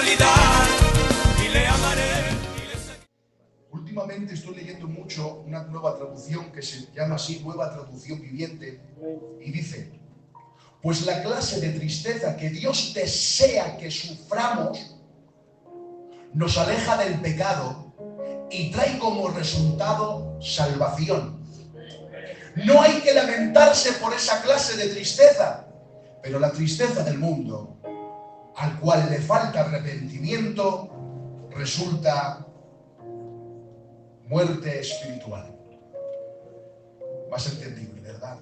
realidad y le amaré. Últimamente estoy leyendo mucho una nueva traducción que se llama así, Nueva Traducción Viviente, y dice: pues la clase de tristeza que Dios desea que suframos nos aleja del pecado y trae como resultado salvación. No hay que lamentarse por esa clase de tristeza, pero la tristeza del mundo, al cual le falta arrepentimiento, resulta muerte espiritual. Más entendible, ¿verdad?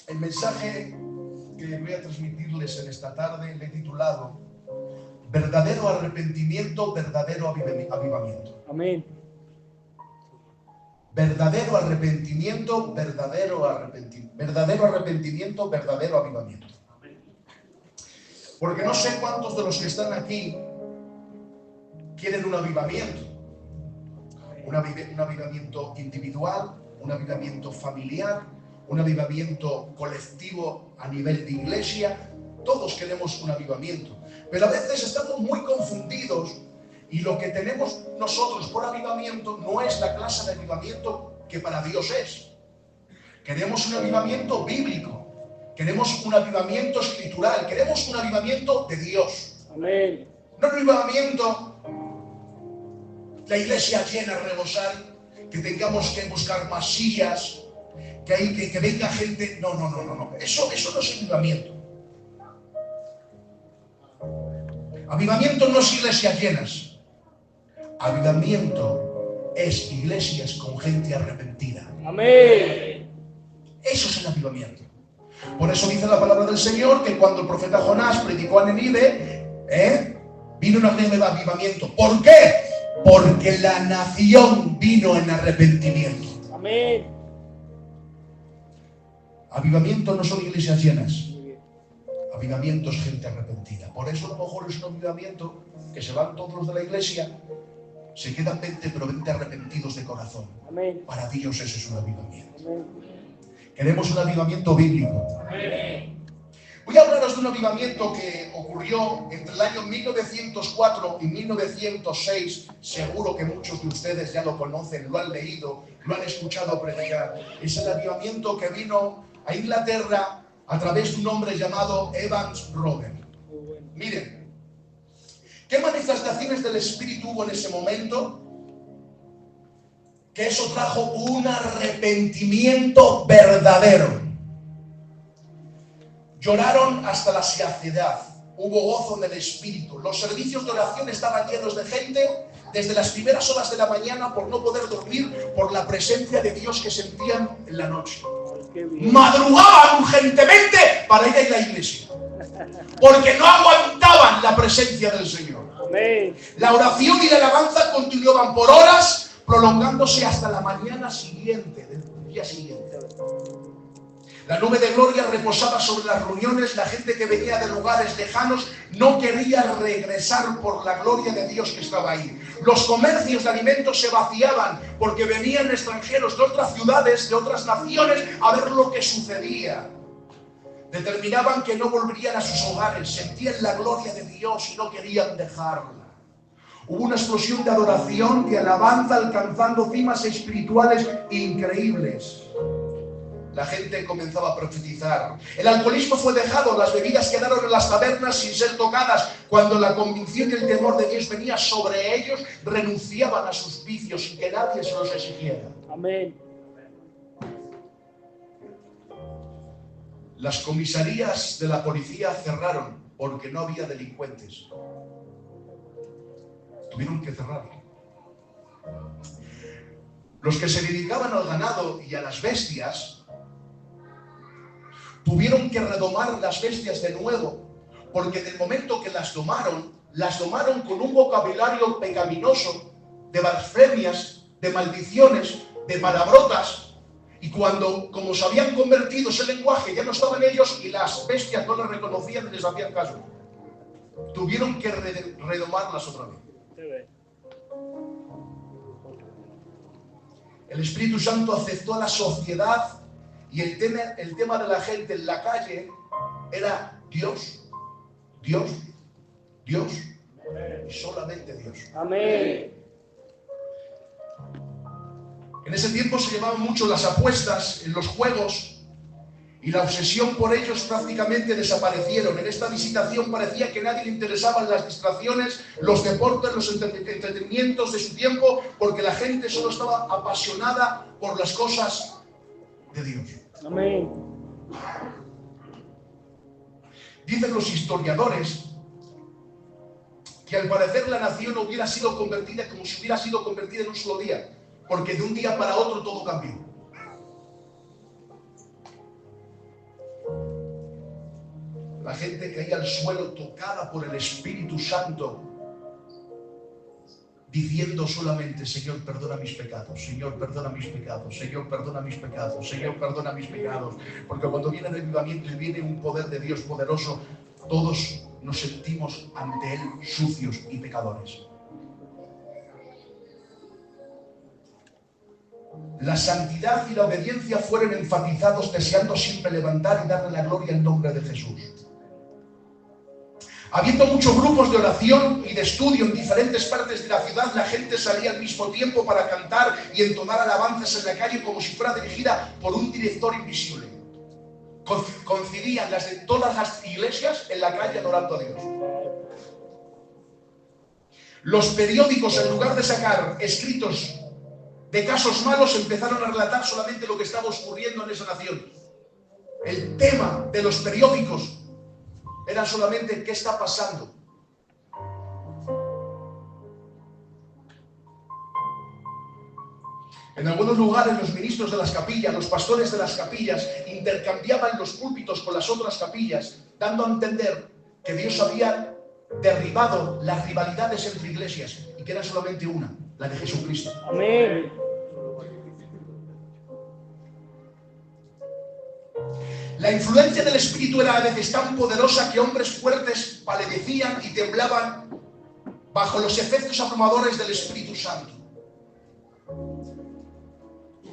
El mensaje que voy a transmitirles en esta tarde le he titulado Verdadero arrepentimiento, verdadero avivamiento. Amén. Verdadero arrepentimiento, verdadero arrepentimiento, verdadero avivamiento. Porque no sé cuántos de los que están aquí quieren un avivamiento. Un avivamiento individual, un avivamiento familiar, un avivamiento colectivo a nivel de iglesia. Todos queremos un avivamiento, pero a veces estamos muy confundidos y lo que tenemos nosotros por avivamiento no es la clase de avivamiento que para Dios es. Queremos un avivamiento bíblico, queremos un avivamiento escritural, queremos un avivamiento de Dios. Amén. No un avivamiento, la iglesia llena, rebosar, que tengamos que buscar más sillas, que venga gente. No. Eso no es avivamiento. Avivamiento no es iglesias llenas. Avivamiento es iglesias con gente arrepentida. Amén. Eso es el avivamiento. Por eso dice la palabra del Señor que cuando el profeta Jonás predicó a Nínive, vino un avivamiento. ¿Por qué? Porque la nación vino en arrepentimiento. Amén. Avivamiento no son iglesias llenas. Avivamiento es gente arrepentida. Por eso a lo mejor es un avivamiento que se van todos los de la iglesia, se quedan 20, pero 20 arrepentidos de corazón. Amén. Para Dios ese es un avivamiento. Amén. Queremos un avivamiento bíblico. Amén. Voy a hablaros de un avivamiento que ocurrió entre el año 1904 y 1906. Seguro que muchos de ustedes ya lo conocen, lo han leído, lo han escuchado predicar. Es el avivamiento que vino a Inglaterra a través de un hombre llamado Evans Roden. Miren, ¿qué manifestaciones del Espíritu hubo en ese momento? Que eso trajo un arrepentimiento verdadero. Lloraron hasta la saciedad. Hubo gozo en el Espíritu. Los servicios de oración estaban llenos de gente desde las primeras horas de la mañana por no poder dormir por la presencia de Dios que sentían en la noche. Madrugaban urgentemente para ir a la iglesia porque no aguantaban la presencia del Señor. Amén. La oración y la alabanza continuaban por horas, prolongándose hasta la mañana siguiente, del día siguiente. La nube de gloria reposaba sobre las reuniones. La gente que venía de lugares lejanos no quería regresar por la gloria de Dios que estaba ahí. Los comercios de alimentos se vaciaban porque venían extranjeros de otras ciudades, de otras naciones, a ver lo que sucedía. Determinaban que no volverían a sus hogares, sentían la gloria de Dios y no querían dejarla. Hubo una explosión de adoración, de alabanza, alcanzando cimas espirituales increíbles. La gente comenzaba a profetizar. El alcoholismo fue dejado, las bebidas quedaron en las tabernas sin ser tocadas. Cuando la convicción y el temor de Dios venía sobre ellos, renunciaban a sus vicios sin que nadie se los exigiera. Amén. Las comisarías de la policía cerraron porque no había delincuentes. Tuvieron que cerrar. Los que se dedicaban al ganado y a las bestias tuvieron que redomar las bestias de nuevo, porque en el momento que las domaron con un vocabulario pecaminoso, de blasfemias, de maldiciones, de palabrotas, y cuando, como se habían convertido ese lenguaje, ya no estaban ellos y las bestias no les reconocían ni les hacían caso. Tuvieron que redomarlas otra vez. El Espíritu Santo aceptó a la sociedad Y el tema de la gente en la calle era Dios, Dios, Dios y solamente Dios. Amén. En ese tiempo se llevaban mucho las apuestas en los juegos y la obsesión por ellos prácticamente desaparecieron. En esta visitación parecía que a nadie le interesaban las distracciones, los deportes, los entretenimientos de su tiempo, porque la gente solo estaba apasionada por las cosas de Dios. Amén. Dicen los historiadores que al parecer la nación hubiera sido convertida como si hubiera sido convertida en un solo día, porque de un día para otro todo cambió. La gente caía al suelo tocada por el Espíritu Santo, diciendo solamente: Señor, perdona mis pecados, Señor, perdona mis pecados, Señor, perdona mis pecados, Señor, perdona mis pecados. Porque cuando viene el avivamiento y viene un poder de Dios poderoso, todos nos sentimos ante Él sucios y pecadores. La santidad y la obediencia fueron enfatizados, deseando siempre levantar y darle la gloria en nombre de Jesús. Habiendo muchos grupos de oración y de estudio en diferentes partes de la ciudad, la gente salía al mismo tiempo para cantar y entonar alabanzas en la calle como si fuera dirigida por un director invisible. Coincidían las de todas las iglesias en la calle adorando a Dios. Los periódicos, en lugar de sacar escritos de casos malos, empezaron a relatar solamente lo que estaba ocurriendo en esa nación. El tema de los periódicos era solamente qué está pasando. En algunos lugares los ministros de las capillas, los pastores de las capillas, intercambiaban los púlpitos con las otras capillas, dando a entender que Dios había derribado las rivalidades entre iglesias y que era solamente una, la de Jesucristo. Amén. La influencia del Espíritu era a veces tan poderosa que hombres fuertes palidecían y temblaban bajo los efectos abrumadores del Espíritu Santo.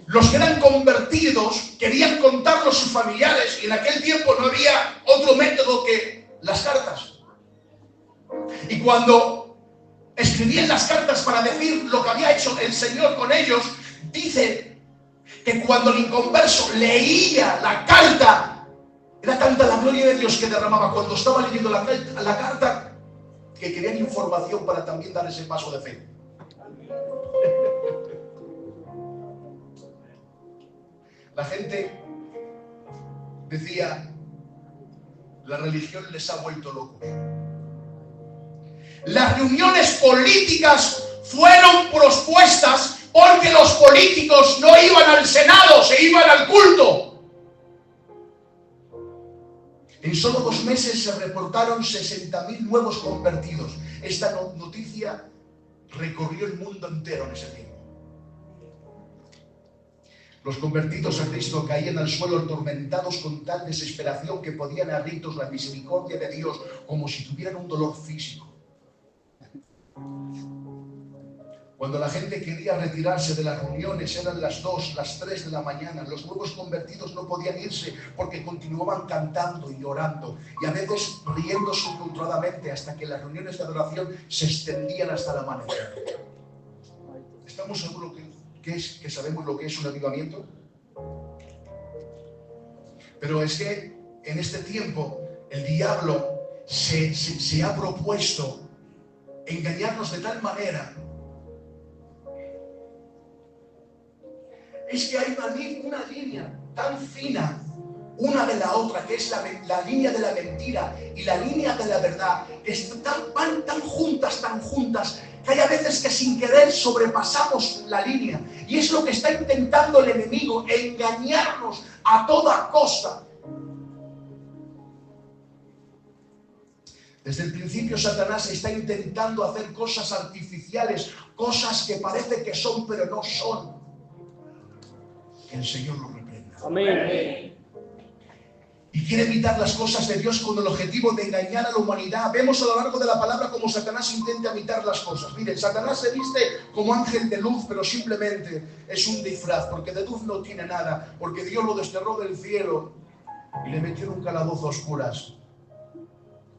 Los que eran convertidos querían contarlo a sus familiares, y en aquel tiempo no había otro método que las cartas. Y cuando escribían las cartas para decir lo que había hecho el Señor con ellos, dice que cuando el inconverso leía la carta, era tanta la gloria de Dios que derramaba cuando estaba leyendo la carta, que querían información para también dar ese paso de fe. La gente decía: la religión les ha vuelto locos. Las reuniones políticas fueron propuestas porque los políticos no iban al Senado, se iban al culto. En solo 2 meses se reportaron 60.000 nuevos convertidos. Esta noticia recorrió el mundo entero en ese tiempo. Los convertidos a Cristo caían al suelo atormentados con tal desesperación que podían a gritos la misericordia de Dios, como si tuvieran un dolor físico. Cuando la gente quería retirarse de las reuniones, eran las 2, las 3 de la mañana. Los nuevos convertidos no podían irse porque continuaban cantando y orando, y a veces riéndose controladamente hasta que las reuniones de adoración se extendían hasta el amanecer. ¿Estamos seguros que sabemos lo que es un avivamiento? Pero es que en este tiempo el diablo se ha propuesto engañarnos de tal manera. Es que hay una línea tan fina una de la otra, que es la línea de la mentira y la línea de la verdad, que van tan juntas, que hay a veces que sin querer sobrepasamos la línea. Y es lo que está intentando el enemigo, engañarnos a toda costa. Desde el principio Satanás está intentando hacer cosas artificiales, cosas que parece que son pero no son. Que el Señor lo reprenda. Amén. Y y quiere imitar las cosas de Dios con el objetivo de engañar a la humanidad. Vemos a lo largo de la palabra cómo Satanás intenta imitar las cosas. Miren, Satanás se viste como ángel de luz, pero simplemente es un disfraz, porque de luz no tiene nada, porque Dios lo desterró del cielo y le metió en un calabozo a oscuras,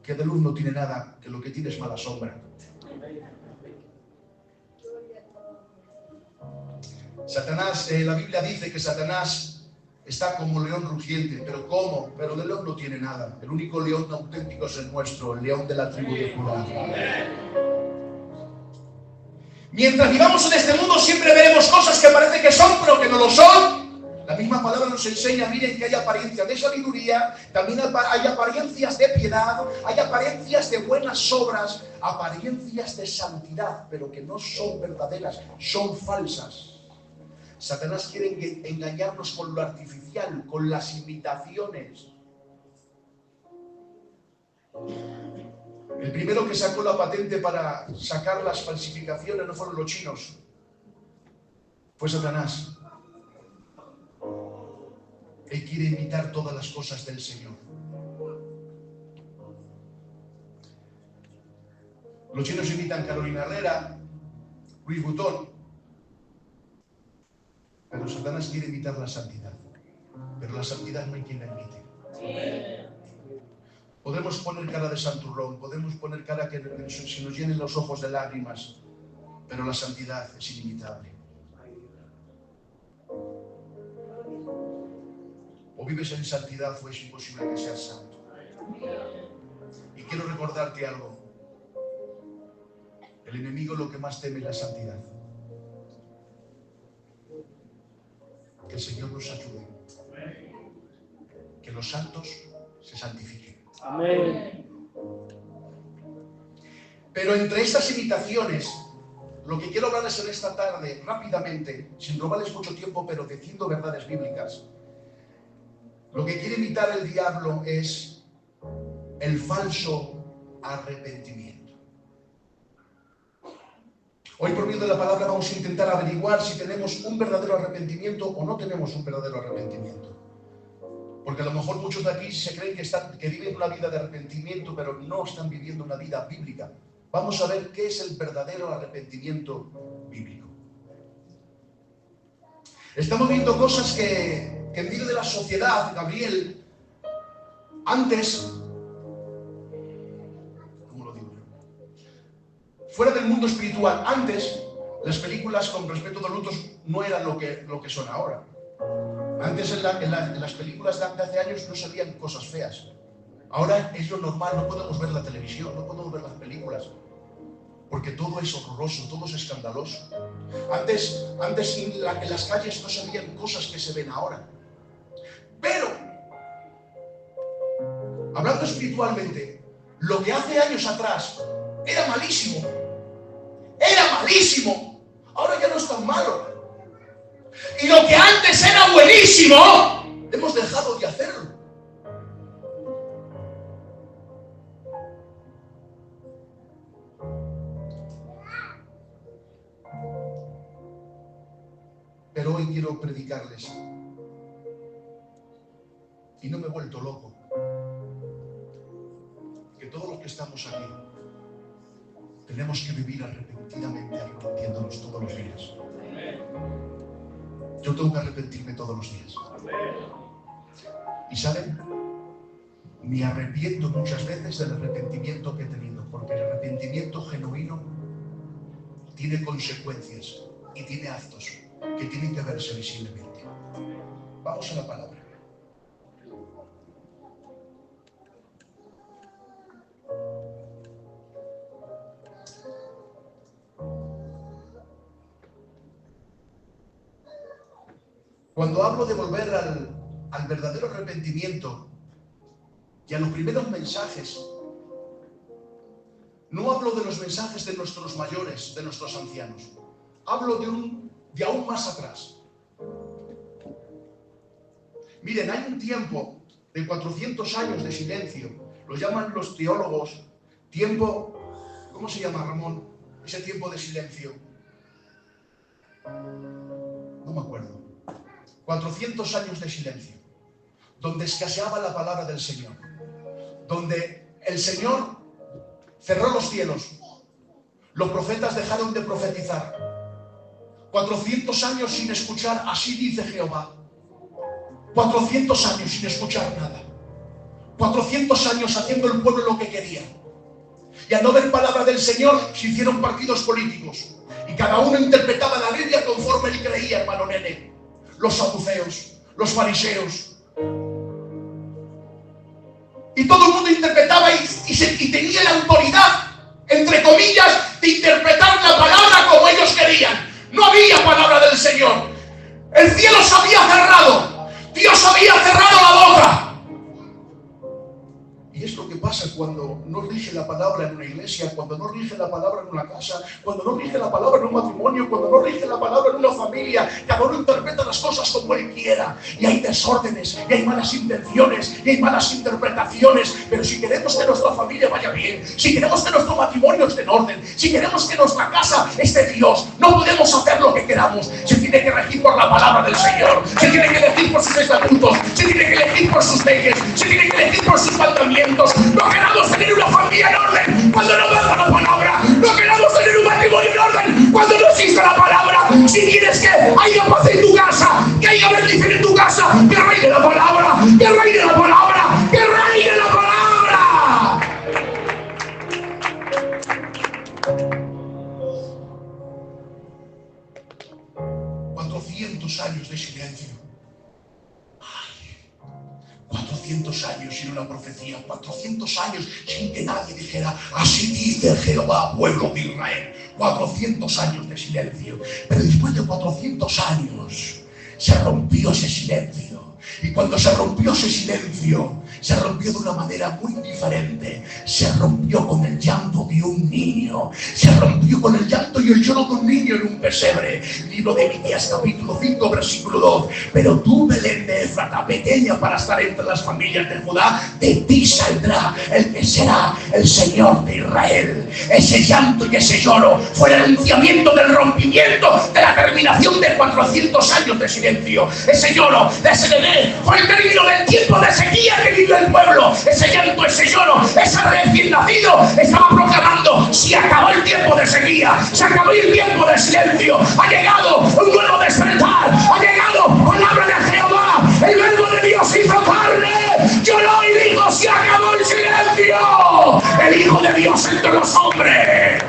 que de luz no tiene nada, que lo que tiene es mala sombra. Satanás, la Biblia dice que Satanás está como león rugiente, pero ¿cómo? Pero de león no tiene nada. El único león auténtico es el nuestro, el león de la tribu de Judá. Mientras vivamos en este mundo siempre veremos cosas que parece que son, pero que no lo son. La misma palabra nos enseña, miren, que hay apariencias de sabiduría, también hay apariencias de piedad, hay apariencias de buenas obras, apariencias de santidad, pero que no son verdaderas, son falsas. Satanás quiere engañarnos con lo artificial, con las imitaciones. El primero que sacó la patente para sacar las falsificaciones no fueron los chinos, fue Satanás. Él quiere imitar todas las cosas del Señor. Los chinos imitan Carolina Herrera, Louis Vuitton, pero Satanás quiere imitar la santidad. Pero la santidad no hay quien la imite. Podemos poner cara de santurrón, podemos poner cara que se nos llenen los ojos de lágrimas, pero la santidad es inimitable. O vives en santidad o es imposible que seas santo. Y quiero recordarte algo. El enemigo lo que más teme es la santidad. Que el Señor nos ayude. Que los santos se santifiquen. Amén. Pero entre estas imitaciones, lo que quiero hablarles en esta tarde, rápidamente, sin robarles mucho tiempo, pero diciendo verdades bíblicas, lo que quiere imitar el diablo es el falso arrepentimiento. Hoy, por medio de la palabra, vamos a intentar averiguar si tenemos un verdadero arrepentimiento o no tenemos un verdadero arrepentimiento. Porque a lo mejor muchos de aquí se creen que viven una vida de arrepentimiento, pero no están viviendo una vida bíblica. Vamos a ver qué es el verdadero arrepentimiento bíblico. Estamos viendo cosas que en medio de la sociedad, Gabriel, antes, ¿cómo lo digo yo? Fuera del mundo espiritual, antes, las películas con respeto de adultos no eran lo que son ahora. Antes en las películas de hace años no salían cosas feas. Ahora es lo normal, no podemos ver la televisión, no podemos ver las películas, porque todo es horroroso, todo es escandaloso. Antes en las calles no se veían cosas que se ven ahora. Pero, hablando espiritualmente, lo que hace años atrás era malísimo. Era malísimo. Ahora ya no es tan malo. Y lo que antes era buenísimo, hemos dejado de hacerlo. Pero hoy quiero predicarles. Y no me he vuelto loco. Que todos los que estamos aquí tenemos que vivir arrepentidamente, arrepintiéndonos todos los días. Yo tengo que arrepentirme todos los días. Y ¿saben? Me arrepiento muchas veces del arrepentimiento que he tenido, porque el arrepentimiento genuino tiene consecuencias y tiene actos que tienen que verse visiblemente. Vamos a la palabra. Cuando hablo de volver al verdadero arrepentimiento y a los primeros mensajes, no hablo de los mensajes de nuestros mayores, de nuestros ancianos. Hablo de aún más atrás. Miren, hay un tiempo de 400 años de silencio. Lo llaman los teólogos tiempo, ¿cómo se llama, Ramón? Ese tiempo de silencio. No me acuerdo. 400 años de silencio. donde escaseaba la palabra del Señor, donde el Señor cerró los cielos, los profetas dejaron de profetizar, 400 años sin escuchar, así dice Jehová, 400 años sin escuchar nada, 400 años haciendo el pueblo lo que quería, y al no ver palabra del Señor se hicieron partidos políticos, y cada uno interpretaba la Biblia conforme él creía, hermano Nene. Los saduceos, los fariseos, y todo el mundo interpretaba y tenía la autoridad, entre comillas, de interpretar la palabra como ellos querían. No había palabra del Señor. El cielo se había cerrado. Dios había cerrado la boca. Y es lo que pasa cuando no rige la palabra en una iglesia, cuando no rige la palabra en una casa, cuando no rige la palabra en un matrimonio, cuando no rige la palabra en una familia. Cada uno interpreta las cosas como él quiera. Y hay desórdenes, y hay malas intenciones, y hay malas interpretaciones. Pero si queremos que nuestra familia vaya bien, si queremos que nuestro matrimonio esté en orden, si queremos que nuestra casa esté Dios, no podemos hacer lo que queramos. Se tiene que regir por la palabra del Señor, se tiene que elegir por sus estatutos, se tiene que elegir por sus leyes, se tiene que elegir por sus mandamientos. No queramos tener una familia en orden cuando no baja la palabra. No queramos tener un matrimonio en orden cuando no existe la palabra. Si quieres que haya paz en tu casa, que haya bendición en tu casa, que reine la palabra, que reine la palabra, que reine la palabra. 400 años de silencio. 400 años sin una profecía, 400 años sin que nadie dijera, así dice Jehová, pueblo de Israel. 400 años de silencio. Pero después de 400 años se rompió ese silencio. Y cuando se rompió ese silencio, se rompió de una manera muy diferente. Se rompió con el llanto de un niño. Se rompió con el llanto y el lloro de un niño en un pesebre. Libro de Miqueas capítulo 5 versículo 2. Pero tú, Belén de Efrata, pequeña para estar entre las familias de Judá, de ti saldrá el que será el Señor de Israel. Ese llanto y ese lloro fue el anunciamiento del rompimiento, de la terminación de 400 años de silencio. Ese lloro, ese bebé, fue el término del tiempo de sequía que vivió el pueblo. Ese llanto, ese lloro, ese recién nacido estaba proclamando: se acabó el tiempo de sequía, se acabó el tiempo de silencio, ha llegado un nuevo despertar, ha llegado palabra de Jehová, el verbo de Dios hizo carne, lloró y dijo: se acabó el silencio, el Hijo de Dios entre los hombres.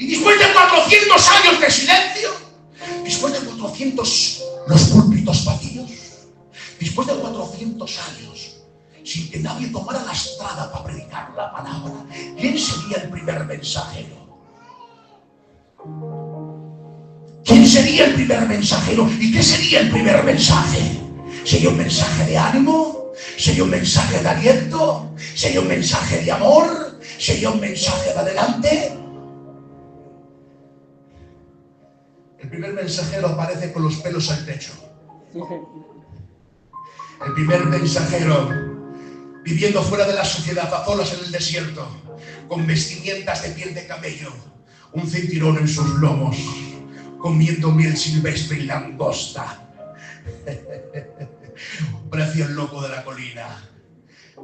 Y después de 400 años de silencio, después de 400 los púlpitos vacíos, después de 400 años sin que nadie tomara la estrada para predicar la palabra, ¿quién sería el primer mensajero? ¿Quién sería el primer mensajero? ¿Y qué sería el primer mensaje? ¿Sería un mensaje de ánimo? ¿Sería un mensaje de aliento? ¿Sería un mensaje de amor? ¿Sería un mensaje de adelante? El primer mensajero aparece con los pelos al techo. El primer mensajero viviendo fuera de la sociedad, a solas en el desierto, con vestimentas de piel de camello, un cinturón en sus lomos, comiendo miel silvestre y langosta. Parecía el loco de la colina,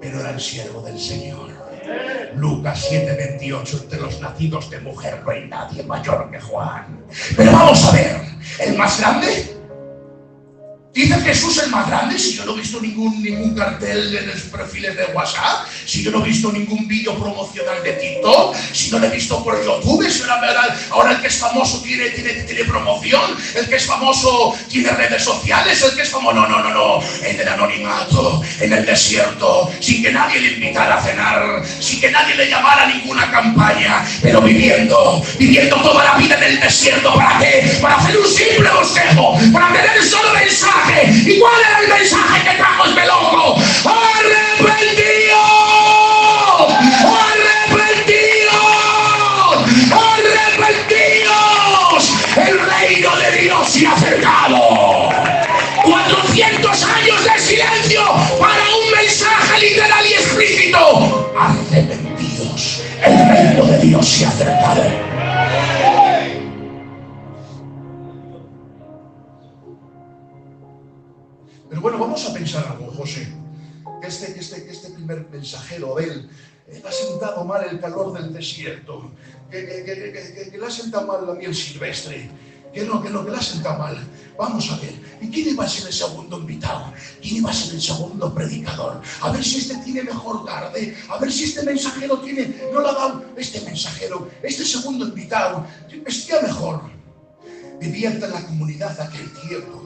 pero era el siervo del Señor. Lucas 7:28, entre los nacidos de mujer no hay nadie mayor que Juan. Pero vamos a ver, ¿el más grande? ¿Dice Jesús el más grande? Si yo no he visto ningún cartel en los perfiles de WhatsApp, si yo no he visto ningún vídeo promocional de TikTok, si no lo he visto por YouTube, si ahora el que es famoso tiene promoción, el que es famoso tiene redes sociales, el que es famoso, no, en el anonimato, en el desierto, sin que nadie le invitara a cenar, sin que nadie le llamara a ninguna campaña, pero viviendo toda la vida en el desierto. ¿Para qué? Para hacer un simple bosquejo, para tener el solo mensaje. ¿Y cuál era el mensaje que trajo este loco? ¡Arrepentidos! El reino de Dios se ha acercado. 400 años de silencio para un mensaje literal y explícito. Arrepentidos, el reino de Dios se ha acercado. primer mensajero, Abel, le ha sentado mal el calor del desierto, que le ha sentado mal la miel silvestre, que le ha sentado mal. Vamos a ver, ¿y quién iba a ser el segundo invitado? ¿Quién iba a ser el segundo predicador? A ver si este tiene mejor tarde, a ver si este mensajero no le ha dado, este mensajero, este segundo invitado, vestía mejor. Vivía entre la comunidad de aquel tiempo.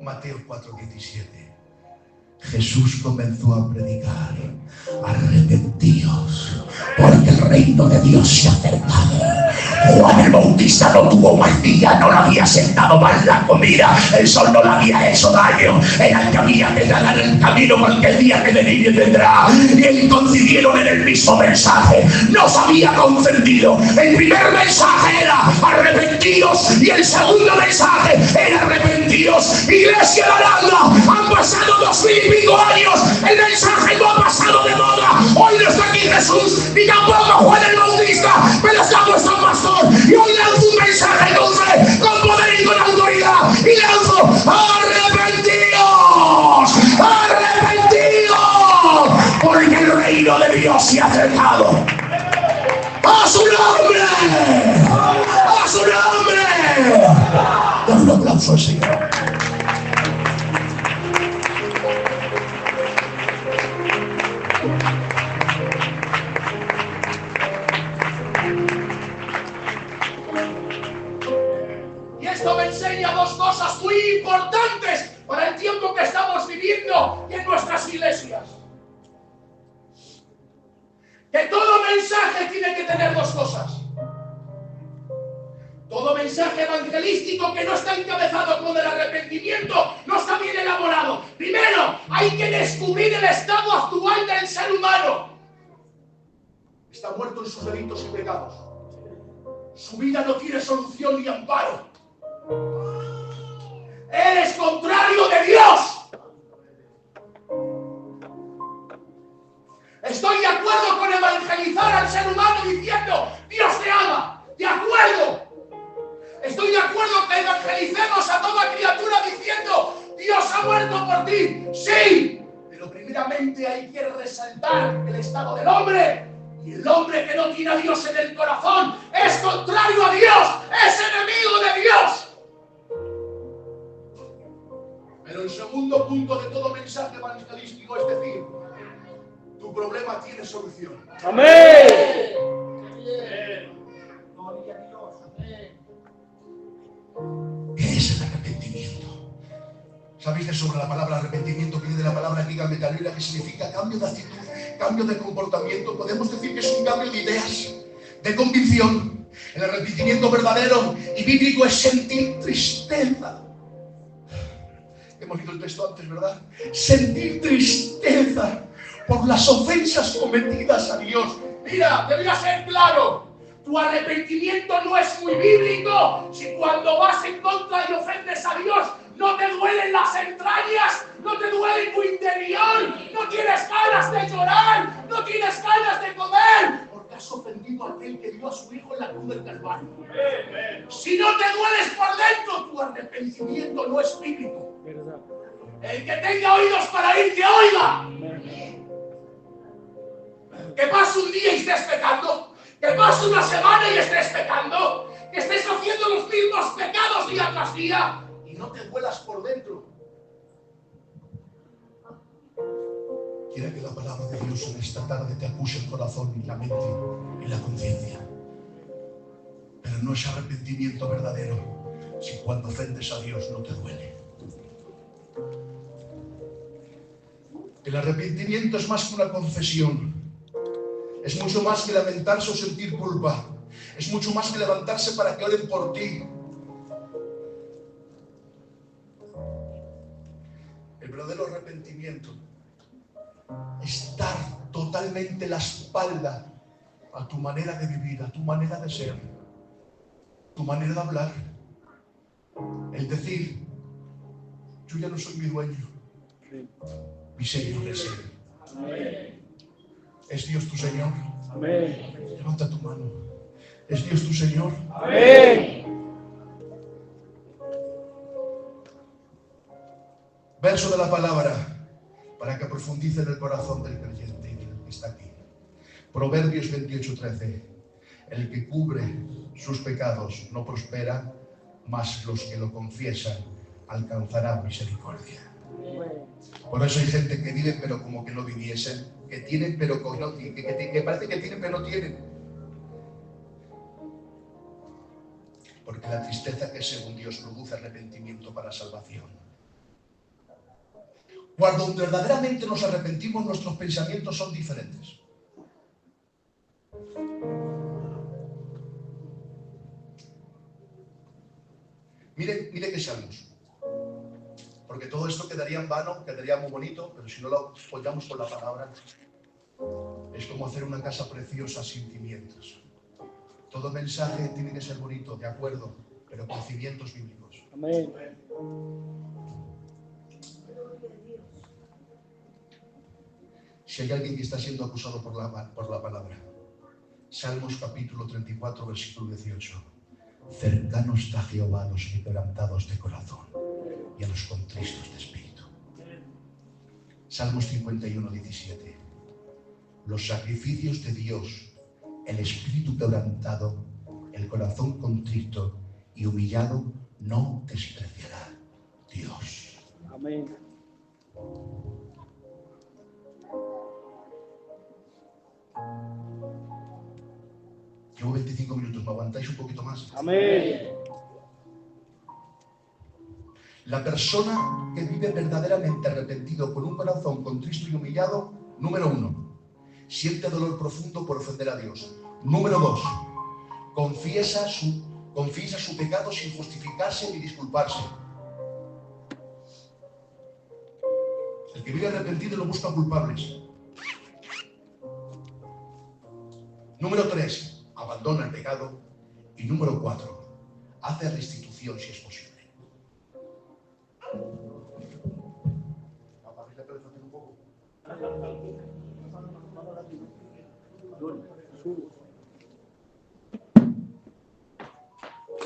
Mateo 4:17. Jesús comenzó a predicar: arrepentíos, porque el reino de Dios se ha acercado. Juan el Bautista no tuvo mal día, no le había sentado mal la comida, el sol no le había hecho daño, era el que había que ganar el camino, porque el día que venir vendrá. Y él coincidieron en el mismo mensaje, no se había confundido. El primer mensaje era arrepentíos y el segundo mensaje era arrepentíos. Iglesia de Aranda, han pasado 2000 y pico años, el mensaje no ha pasado de moda. Hoy no está aquí Jesús, ni tampoco Juan el Bautista, pero está nuestro pastor. Y hoy lanzo un mensaje con fe, con poder y con autoridad. Y lanzo: arrepentíos, arrepentíos, porque el reino de Dios se ha acercado. ¡A su nombre! ¡A su nombre! Dale un aplauso al Señor. Esto me enseña dos cosas muy importantes para el tiempo que estamos viviendo y en nuestras iglesias. Que todo mensaje tiene que tener dos cosas. Todo mensaje evangelístico que no está encabezado con el arrepentimiento no está bien elaborado. Primero, hay que descubrir el estado actual del ser humano. Está muerto en sus delitos y pecados. Su vida no tiene solución ni amparo. Eres contrario de Dios. Estoy de acuerdo con evangelizar al ser humano diciendo: Dios te ama. De acuerdo. Estoy de acuerdo que evangelicemos a toda criatura diciendo: Dios ha muerto por ti. Sí. Pero primeramente hay que resaltar el estado del hombre. Y el hombre que no tiene a Dios en el corazón es contrario a Dios. Es enemigo de Dios. Pero el segundo punto de todo mensaje evangelístico es decir: tu problema tiene solución. Amén. Gloria a Dios. ¿Qué es el arrepentimiento? ¿Sabéis que sobre la palabra arrepentimiento viene de la palabra griega metanoia, que significa cambio de actitud, cambio de comportamiento? Podemos decir que es un cambio de ideas, de convicción. El arrepentimiento verdadero y bíblico es sentir tristeza. Hemos leído el texto antes, ¿verdad? Sentir tristeza por las ofensas cometidas a Dios. Mira, debería ser claro. Tu arrepentimiento no es muy bíblico si cuando vas en contra y ofendes a Dios no te duelen las entrañas, no te duele tu interior, no tienes ganas de llorar, no tienes ganas de comer, porque has ofendido a aquel que dio a su hijo en la cruz del Calvario. Si no te dueles por dentro, tu arrepentimiento no es bíblico. El que tenga oídos para oír, que oiga. Que pase un día y estés pecando, que pase una semana y estés pecando, que estés haciendo los mismos pecados día tras día y no te duelas por dentro. Quiera que la palabra de Dios en esta tarde te acuse el corazón y la mente y la conciencia. Pero no es arrepentimiento verdadero si cuando ofendes a Dios no te duele. El arrepentimiento es más que una confesión. Es mucho más que lamentarse o sentir culpa. Es mucho más que levantarse para que oren por ti. El verdadero arrepentimiento es dar totalmente la espalda a tu manera de vivir, a tu manera de ser, tu manera de hablar. El decir: yo ya no soy mi dueño, mi Señor es Él. Amén. ¿Es Dios tu Señor? Amén. Levanta tu mano. ¿Es Dios tu Señor? Amén. verso de la palabra para que profundice en el corazón del creyente que está aquí. Proverbios 28:13. El que cubre sus pecados no prospera, mas los que lo confiesan alcanzarán misericordia. Por eso hay gente que vive pero como que no viviesen, que tienen pero que no tienen, que parece que tienen pero no tienen. Porque la tristeza que según Dios produce arrepentimiento para salvación. Cuando verdaderamente nos arrepentimos, nuestros pensamientos son diferentes. Mire que salmos. Porque todo esto quedaría en vano, quedaría muy bonito, pero si no lo apoyamos con la palabra, es como hacer una casa preciosa sin cimientos. Todo mensaje tiene que ser bonito, de acuerdo, pero con cimientos bíblicos. Amén. Si hay alguien que está siendo acusado por la palabra, Salmos capítulo 34, versículo 18. Cercano está Jehová a los quebrantados de corazón y a los contristos de espíritu. Salmos 51, 17. Los sacrificios de Dios, el espíritu quebrantado, el corazón contrito y humillado, no despreciará Dios. Amén. Llevo 25 minutos, ¿me aguantáis un poquito más? Amén. La persona que vive verdaderamente arrepentido con un corazón contristo y humillado, número 1, siente dolor profundo por ofender a Dios. Número 2, confiesa su pecado sin justificarse ni disculparse. El que vive arrepentido no busca culpables. Número 3, abandona el pecado. Y número 4, hace restitución si es posible.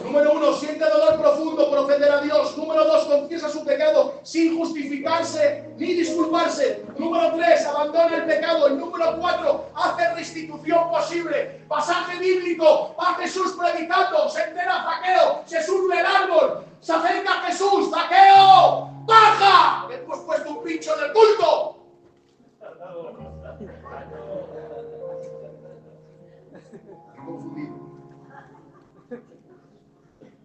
Número 1, siente dolor profundo por ofender a Dios. Número 2, confiesa su pecado sin justificarse ni disculparse. Número 3, abandona el pecado. Y número 4, hace restitución posible. Pasaje bíblico, va Jesús predicando, se entera Zaqueo, se sube el árbol, se acerca a Jesús. Zaqueo, baja, le hemos puesto un pincho en el culto. Confundido.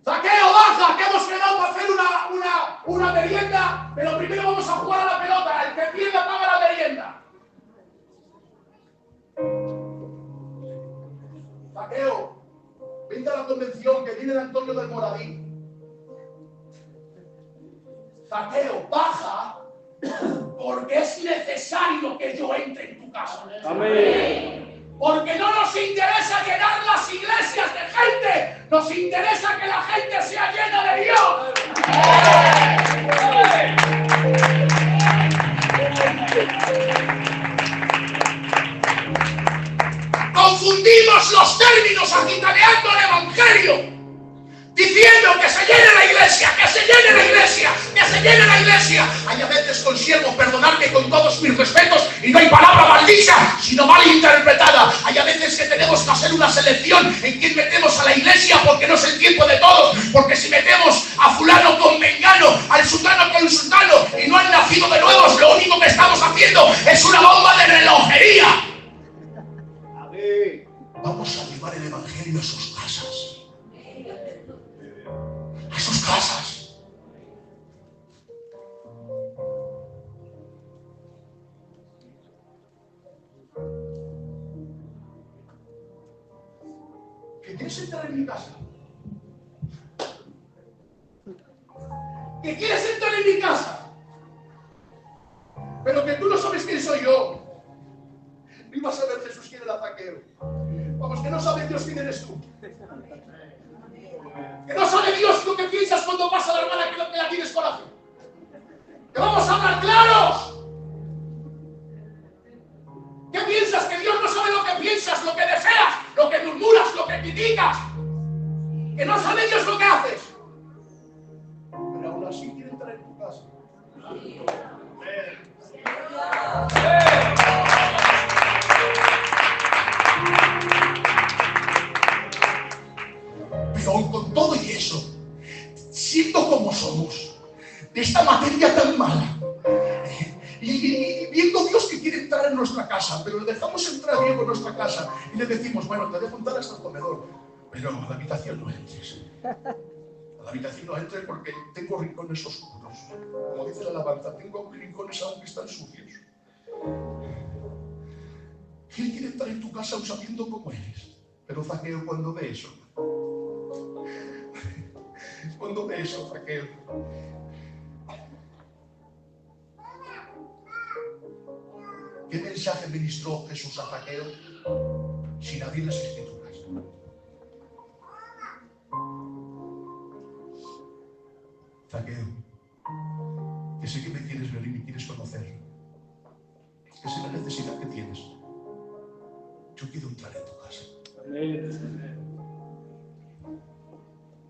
Zaqueo, baja, que hemos quedado para hacer una merienda, pero primero vamos a jugar a la pelota. El que pierda paga la merienda. Zaqueo, vente a la convención que viene de Antonio del Moradí. Zaqueo, baja, porque es necesario que yo entre en tu casa. Amén. Porque no nos interesa llenar las iglesias de gente, nos interesa que la gente sea llena de Dios. Confundimos los términos agitaneando el evangelio, diciendo que se llene la iglesia, que se llene la iglesia, que se llene la iglesia. Hay a veces consiervos, perdonadme con todos mis respetos, y no hay palabra maldita, sino mal interpretada. Hay a veces que tenemos que hacer una selección en quién metemos a la iglesia, porque no es el tiempo de todos. Porque si metemos a fulano con mengano, al sultano con sultano, y no han nacido de nuevos, lo único que estamos haciendo es una bomba de relojería. Vamos a llevar el evangelio a sus casas. A sus casas. ¿Que quieres entrar en mi casa? ¿Que quieres entrar en mi casa? Pero que tú no sabes quién soy yo. Ni vas a ver Jesús quién era Zaqueo. Vamos, que no sabe Dios quién eres tú. Que no sabe Dios lo que piensas cuando pasa a la hermana que la tienes coraje. Que vamos a hablar claros. ¿Qué piensas? Que Dios no sabe lo que piensas, lo que deseas, lo que murmuras, lo que criticas. Que no sabe Dios lo que haces. Pero aún así quiere entrar en tu casa. nuestra casa, pero le dejamos entrar Diego en nuestra casa y le decimos, bueno, te dejo entrar hasta el comedor, pero a la habitación no entres. A la habitación no entres porque tengo rincones oscuros. Como dice la alabanza, tengo rincones aún que están sucios. Él quiere entrar en tu casa aún sabiendo cómo eres. Pero Zaqueo, cuando ve eso, Zaqueo, ¿qué mensaje ministró Jesús a Zaqueo sin abrir las Escrituras? Zaqueo, que sé que me quieres ver y me quieres conocer, que sé la necesidad que tienes. Yo quiero entrar en tu casa. Amén.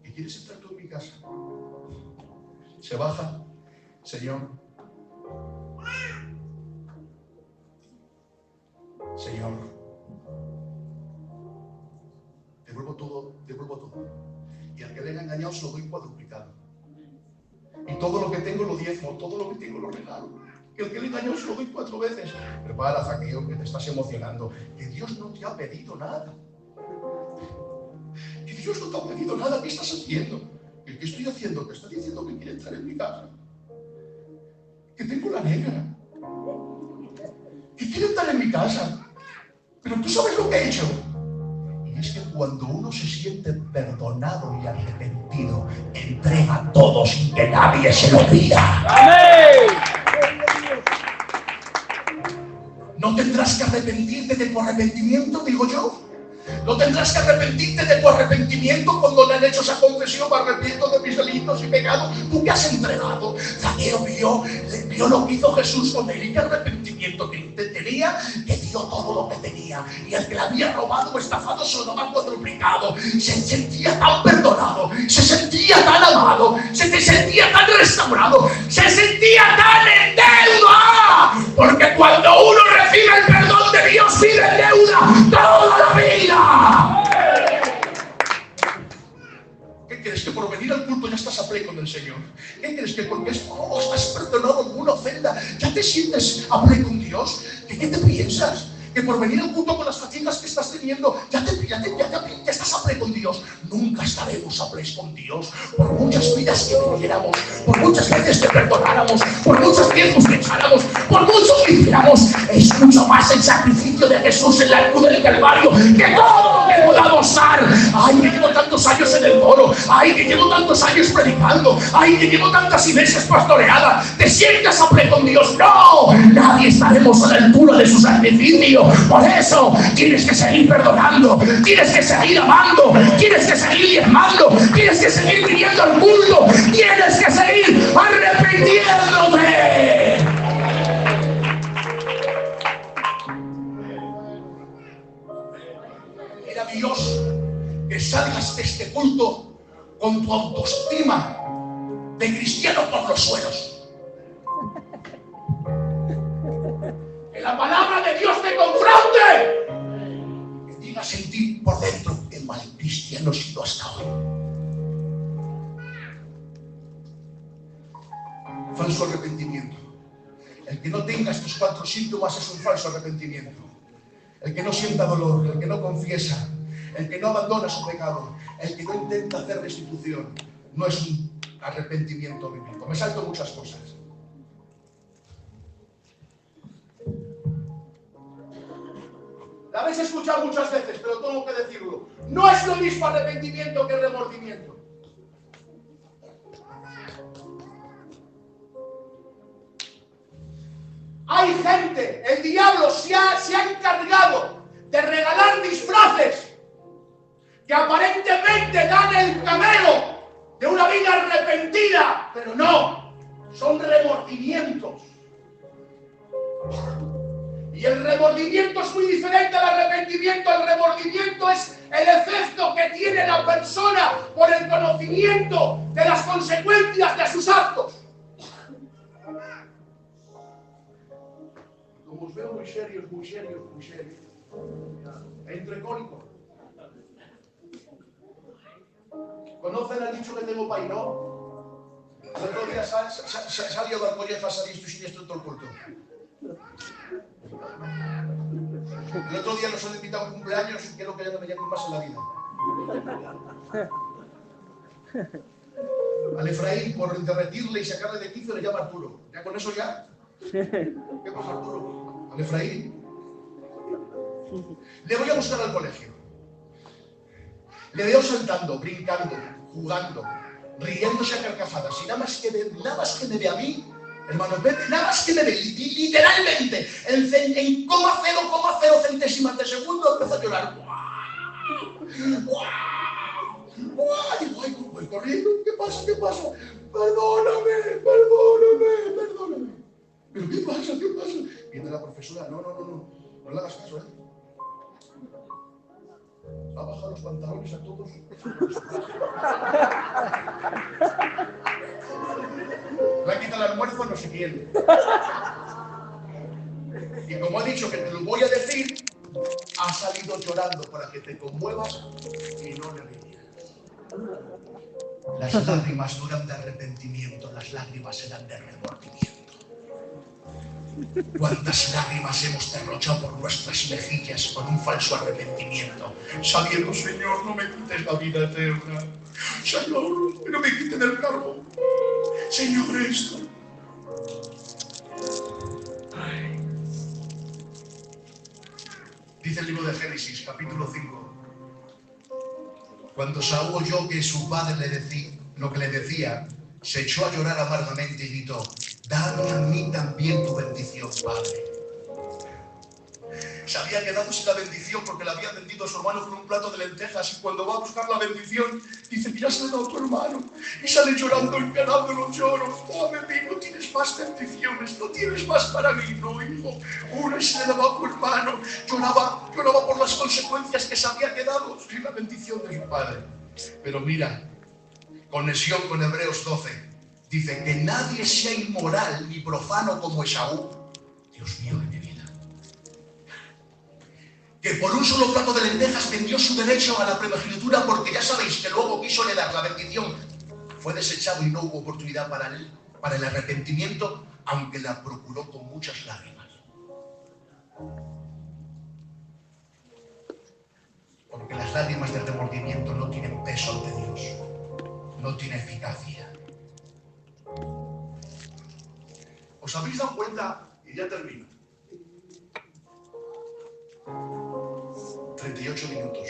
¿Y quieres entrar tú en mi casa? Se baja, Señor. Señor, devuelvo todo. Y al que le haya engañado se lo doy cuadruplicado. Y todo lo que tengo lo diezmo, todo lo que tengo lo regalo. Y al que le engañó se lo doy 4 veces. Prepara, Zaqueo, que te estás emocionando. Que Dios no te ha pedido nada. Que Dios no te ha pedido nada. ¿Qué estás haciendo? ¿Qué estoy haciendo? Te está diciendo que quiere entrar en mi casa. Que tengo la negra. Que quiere entrar en mi casa. Pero tú sabes lo que he hecho. Y es que cuando uno se siente perdonado y arrepentido, entrega todo sin que nadie se lo pida. Amén. No tendrás que arrepentirte de tu arrepentimiento, digo yo. No tendrás que arrepentirte de tu arrepentimiento cuando le han hecho esa confesión, me arrepiento de mis delitos y pecados. ¿Tú qué has entregado? Zaqueo vio lo que hizo Jesús con él y qué arrepentimiento que tenía, que dio todo lo que tenía. Y al que le había robado o estafado se lo daba cuadruplicado. Se sentía tan perdonado, se sentía tan amado, se sentía tan restaurado, se sentía tan en deuda. Porque cuando uno recibe el perdón de Dios, vive en deuda toda la vida. ¿Qué crees? ¿Que por venir al culto ya estás a play con el Señor? ¿Qué crees? ¿Que porque estás perdonado alguna ofenda ya te sientes a play con Dios? ¿Qué te piensas? ¿Que por venir al culto con las fatigas que estás teniendo ya estás a play con Dios? Nunca estaremos a play con Dios. Por muchas vidas que viviéramos, por muchas veces que perdonáramos, por muchos tiempos que echáramos, por mucho que hiciéramos, es mucho más el sacrificio de Jesús en la cruz del Calvario que todo lo que podamos dar. Ay, que llevo tantos años en el coro, ay, que llevo tantos años predicando, ay, que llevo tantas iglesias pastoreadas. ¿Te sientas a play con Dios? No, nadie estaremos a la altura de su sacrificio. Por eso tienes que seguir perdonando, tienes que seguir amando, tienes que seguir diezmando, tienes que seguir viniendo al mundo, tienes que seguir arrepintiéndote. Era Dios que salgas de este culto con tu autoestima de cristiano por los suelos. Que la palabra de Dios te confronte. Que digas en ti por dentro, qué mal cristiano he sido hasta hoy. Falso arrepentimiento. El que no tenga estos 4 síntomas es un falso arrepentimiento. El que no sienta dolor, el que no confiesa, el que no abandona su pecado, el que no intenta hacer restitución, no es un arrepentimiento bíblico. Me salto muchas cosas. La habéis escuchado muchas veces, pero tengo que decirlo. No es lo mismo arrepentimiento que remordimiento. Hay gente, el diablo se ha encargado de regalar disfraces que aparentemente dan el camelo de una vida arrepentida, pero no, son remordimientos. Y el remordimiento es muy diferente al arrepentimiento. El remordimiento es el efecto que tiene la persona por el conocimiento de las consecuencias de sus actos. Como os veo muy serios. Entre cólicos. ¿Conocen el dicho que tengo para ir, no? El otro día salió de collejas a diestro y siniestro en todo el culto. El otro día nos han invitado a un cumpleaños y quiero que ya no me llamen más en la vida. Al Efraín, por derretirle y sacarle de quicio, le llama Arturo. ¿Ya con eso ya? ¿Qué pasa, Arturo? Al Efraín. Le voy a buscar al colegio. Le veo saltando, brincando, jugando, riéndose a carcajadas. Y nada más que me ve a mí, hermano Pepe, nada más que me ve, literalmente, en 0,0 centésimas de segundo, empezó a llorar. Digo, ay, voy corriendo. ¿Qué pasa? Perdóname. ¿Pero qué pasa? Viene la profesora, no le hagas caso, Va a bajar los pantalones a todos. Le ha quitado el almuerzo no sé quién. Y como ha dicho que te lo voy a decir, ha salido llorando para que te conmuevas y no le rías. Las lágrimas no eran de arrepentimiento, las lágrimas eran de remordimiento. ¿Cuántas lágrimas hemos derrochado por nuestras mejillas con un falso arrepentimiento? Sabiendo, Señor, no me quites la vida eterna. Señor, no me quites del cargo. Señor, esto. Ay. Dice el libro de Génesis, capítulo 5. Cuando Saúl oyó que su padre le decía lo que le decía, se echó a llorar amargamente y gritó: dame a mí también tu bendición, Padre. Se había quedado sin la bendición porque le había vendido a su hermano con un plato de lentejas, y cuando va a buscar la bendición dice que ya se le ha dado a tu hermano, y sale llorando, encarando los lloros. Dame a mí, no tienes más bendiciones, no tienes más para mí. No, hijo, una se le daba a tu hermano. Lloraba por las consecuencias que se había quedado sin la bendición de su padre. Pero mira, conexión con Hebreos 12, dice que nadie sea inmoral ni profano como Esaú. Dios mío de mi vida. Que por un solo plato de lentejas vendió su derecho a la primogenitura, porque ya sabéis que luego quiso heredar la bendición. Fue desechado y no hubo oportunidad para él, para el arrepentimiento, aunque la procuró con muchas lágrimas. Porque las lágrimas de remordimiento no tienen peso ante Dios, no tiene eficacia. ¿Os habéis dado cuenta? Y ya termino. 38 minutos.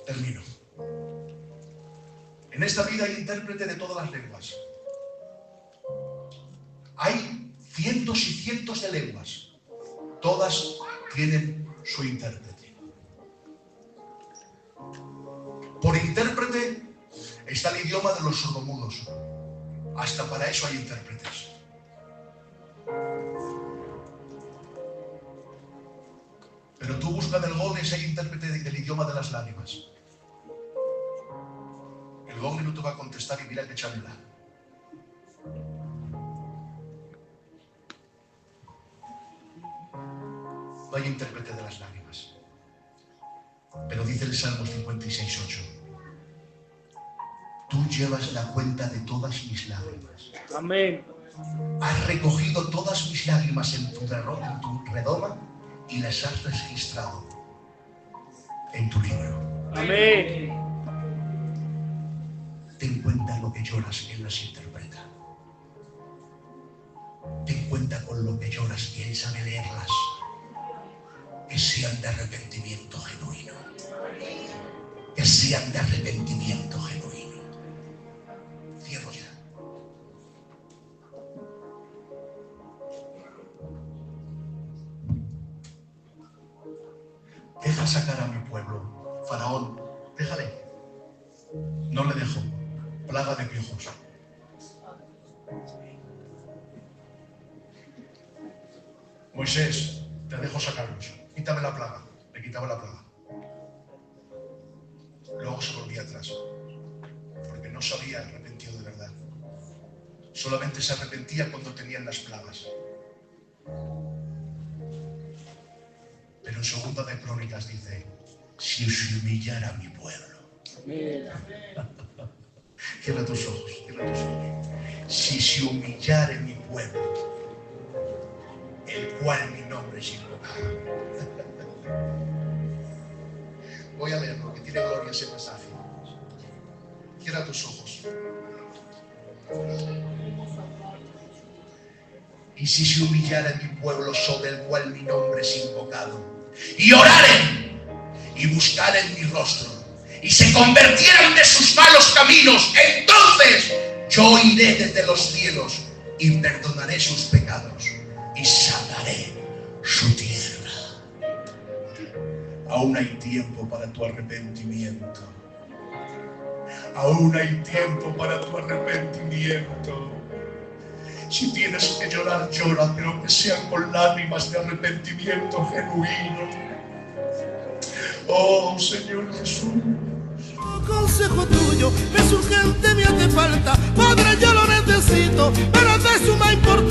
Termino. En esta vida hay intérprete de todas las lenguas. Hay cientos y cientos de lenguas. Todas tienen su intérprete. Por intérprete está el idioma de los sordomudos. Hasta para eso hay intérpretes. Pero tú buscas del Google ese intérprete del idioma de las lágrimas. El Google no te va a contestar y mira que chanela. No hay intérprete de las lágrimas. Pero dice el Salmo 56:8: tú llevas la cuenta de todas mis lágrimas. Amén. Has recogido todas mis lágrimas en tu redoma y las has registrado en tu libro. Amén. Ten cuenta lo que lloras, que Él las interpreta. Ten cuenta con lo que lloras, que Él sabe leerlas. Que sean de arrepentimiento genuino. Que sean de arrepentimiento genuino. Cierro ya. Deja sacar a mi pueblo. Faraón, déjale. No le dejo. Plaga de piojos. Moisés, te dejo sacarlos. Quítame la plaga. Le quitaba la plaga. Luego se volvía atrás. Porque no se había arrepentido de verdad. Solamente se arrepentía cuando tenían las plagas. Pero en segunda de Crónicas dice: si se humillara mi pueblo. Cierra tus ojos, cierra tus ojos. Si se humillare mi pueblo, el cual mi nombre es invocado. Voy a leer porque tiene gloria ese pasaje. Cierra tus ojos. Y si se humillara mi pueblo sobre el cual mi nombre es invocado, y oraren y buscaren mi rostro, y se convirtieran de sus malos caminos, entonces yo iré desde los cielos y perdonaré sus pecados y sanaré su tierra. Aún hay tiempo para tu arrepentimiento. Aún hay tiempo para tu arrepentimiento. Si tienes que llorar, llora, pero que sean con lágrimas de arrepentimiento genuino. Oh, Señor Jesús. Consejo tuyo, es urgente, me hace falta. Padre, yo lo necesito, pero es de suma importancia.